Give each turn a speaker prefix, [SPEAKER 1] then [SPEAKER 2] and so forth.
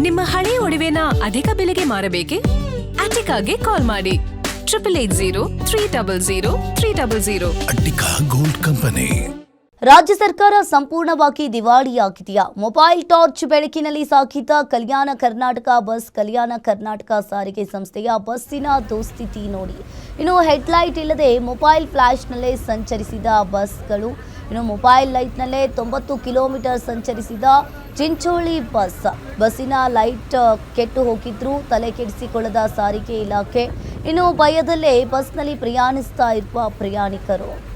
[SPEAKER 1] ನಿಮ್ಮ ಹಳೆಯ ಒಡವೆನ ಅಧಿಕ ಬೆಲೆಗೆ ಮಾರಬೇಕೆ? ಅಟಿಕಾಗೆ ಕಾಲ್ ಮಾಡಿ 8880
[SPEAKER 2] ಅಟ್ಟಿಕಾ ಗೋಲ್ಡ್ ಕಂಪನಿ.
[SPEAKER 3] ರಾಜ್ಯ ಸರ್ಕಾರ ಸಂಪೂರ್ಣವಾಗಿ ದಿವಾಳಿಯಾಗಿದೆಯಾ? ಮೊಬೈಲ್ ಟಾರ್ಚ್ ಬೆಳಕಿನಲ್ಲಿ ಸಾಗಿದ ಕಲ್ಯಾಣ ಕರ್ನಾಟಕ ಬಸ್. ಕಲ್ಯಾಣ ಕರ್ನಾಟಕ ಸಾರಿಗೆ ಸಂಸ್ಥೆಯ ಬಸ್ಸಿನ ದುಸ್ಥಿತಿ ನೋಡಿ. ಇನ್ನು ಹೆಡ್ಲೈಟ್ ಇಲ್ಲದೆ ಮೊಬೈಲ್ ಫ್ಲಾಶ್ನಲ್ಲೇ ಸಂಚರಿಸಿದ ಬಸ್ಗಳು. ಇನ್ನು ಮೊಬೈಲ್ ಲೈಟ್ನಲ್ಲೇ 90 ಕಿಲೋಮೀಟರ್ ಸಂಚರಿಸಿದ ಚಿಂಚೋಳಿ ಬಸ್ಸಿನ ಲೈಟ್ ಕೆಟ್ಟು ಹೋಗಿದ್ರು ತಲೆ ಕೆಡಿಸಿಕೊಳ್ಳದ ಸಾರಿಗೆ ಇಲಾಖೆ. ಇನ್ನು ಭಯದಲ್ಲೇ ಬಸ್ನಲ್ಲಿ ಪ್ರಯಾಣಿಸ್ತಾ ಇರುವ ಪ್ರಯಾಣಿಕರು.